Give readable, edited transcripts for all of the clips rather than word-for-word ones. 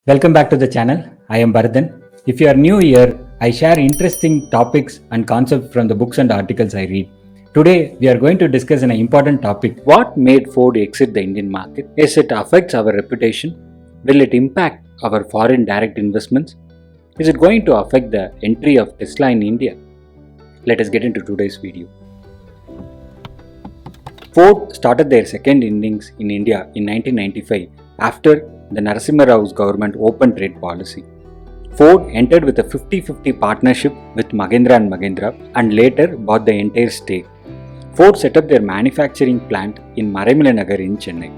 Welcome back to the channel. I am Bharathan. If you are new here, I share interesting topics and concepts from the books and articles I read. Today, we are going to discuss an important topic. What made Ford exit the Indian market? Is it affects our reputation? Will it impact our foreign direct investments? Is it going to affect the entry of Tesla in India? Let us get into today's video. Ford started their second innings in India in 1995 after the Narasimha Rao's government open trade policy. Ford entered with a 50-50 partnership with Mahindra & Mahindra and later bought the entire stake. Ford set up their manufacturing plant in Maraimala Nagar in Chennai.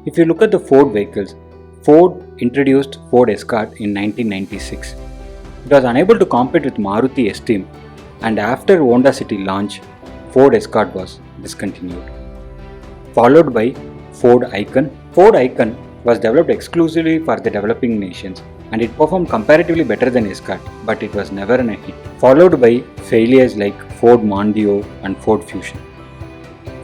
If you look at the Ford vehicles, Ford introduced Ford Escort in 1996. It was unable to compete with Maruti Esteem, and after Honda City launch, Ford Escort was discontinued. Followed by Ford Icon. Ford Icon was developed exclusively for the developing nations and it performed comparatively better than Escort, but it was never a hit. Followed by failures like Ford Mondeo and Ford Fusion.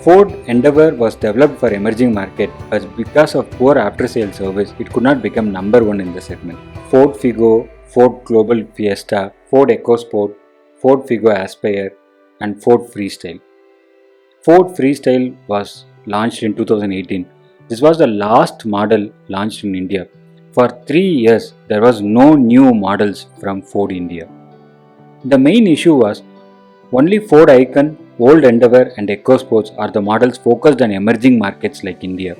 Ford Endeavour was developed for emerging market, but because of poor after-sale service, it could not become number one in the segment. Ford Figo, Ford Global Fiesta, Ford EcoSport, Ford Figo Aspire, and Ford Freestyle. Ford Freestyle was launched in 2018. This was the last model launched in India. For 3 years, there was no new models from Ford India. The main issue was only Ford Icon, Old Endeavour and EcoSports are the models focused on emerging markets like India.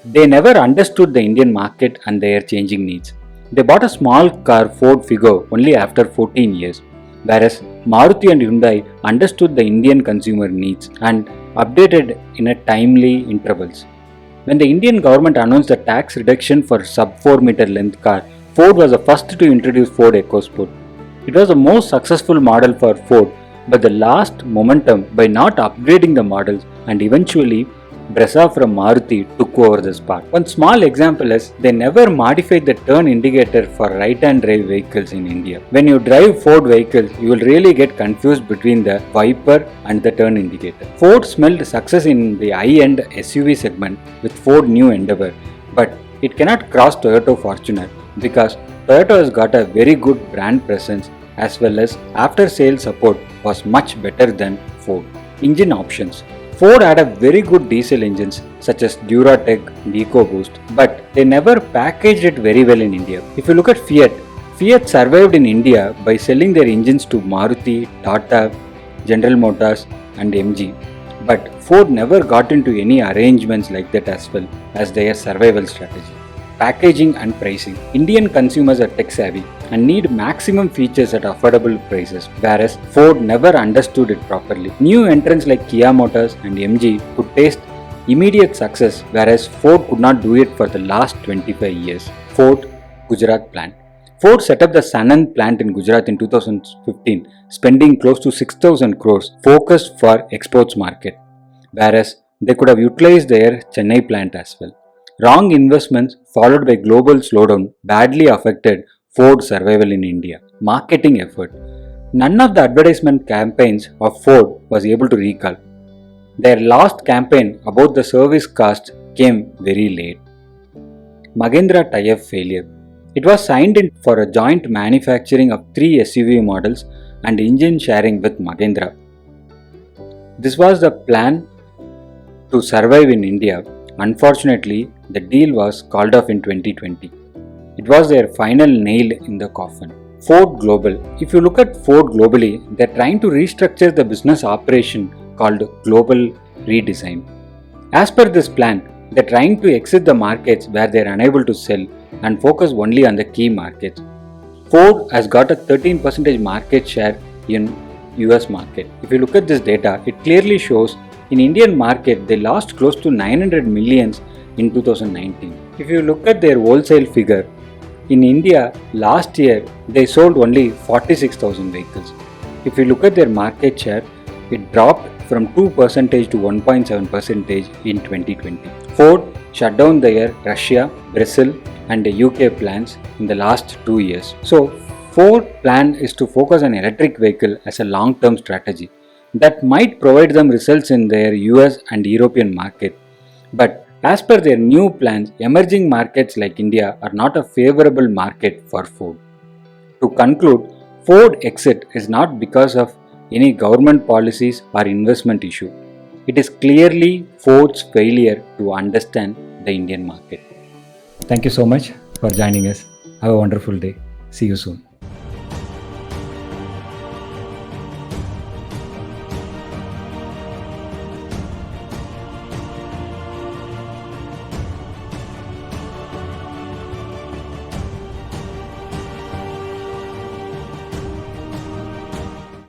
They never understood the Indian market and their changing needs. They bought a small car Ford Figo only after 14 years, whereas Maruti and Hyundai understood the Indian consumer needs and updated in a timely intervals. When the Indian government announced the tax reduction for sub 4 meter length car, Ford was the first to introduce Ford EcoSport. It was the most successful model for Ford, but the lost momentum by not upgrading the models and eventually Brezza from Maruti took over the spot. One small example is they never modified the turn indicator for right-hand drive vehicles in India. When you drive Ford vehicles, you will really get confused between the wiper and the turn indicator. Ford smelled success in the high-end SUV segment with Ford New Endeavour, but it cannot cross Toyota Fortuner because Toyota has got a very good brand presence as well as after-sales support was much better than Ford. Engine options. Ford had a very good diesel engines such as Duratec and EcoBoost, but they never packaged it very well in India. If you look at Fiat, Fiat survived in India by selling their engines to Maruti, Tata, General Motors and MG. But Ford never got into any arrangements like that as well as their survival strategy. Packaging and pricing. Indian consumers are tech savvy and need maximum features at affordable prices, whereas Ford never understood it properly. New entrants like Kia Motors and MG could taste immediate success, whereas Ford could not do it for the last 25 years. Ford Gujarat plant. Ford set up the Sanand plant in Gujarat in 2015, spending close to 6,000 crores focused for exports market, whereas they could have utilized their Chennai plant as well. Wrong investments followed by global slowdown badly affected Ford's survival in India. Marketing effort. None of the advertisement campaigns of Ford was able to recall. Their last campaign about the service cost came very late. Mahindra tie-up failure. It was signed in for a joint manufacturing of 3 SUV models and engine sharing with Mahindra. This was the plan to survive in India. Unfortunately, the deal was called off in 2020. It was their final nail in the coffin. Ford Global. If you look at Ford globally, they are trying to restructure the business operation called Global Redesign. As per this plan, they are trying to exit the markets where they are unable to sell and focus only on the key markets. Ford has got a 13% market share in US market. If you look at this data, it clearly shows in Indian market they lost close to 900 millions in 2019. If you look at their wholesale figure, in India last year they sold only 46,000 vehicles. If you look at their market share, it dropped from 2% to 1.7% in 2020. Ford shut down their Russia, Brazil and UK plants in the last 2 years. So Ford plan is to focus on electric vehicle as a long-term strategy that might provide them results in their US and European market, but As per their new plans, emerging markets like India are not a favorable market for Ford. To conclude, Ford exit is not because of any government policies or investment issue. It is clearly Ford's failure to understand the Indian market. Thank you so much for joining us. Have a wonderful day. See you soon.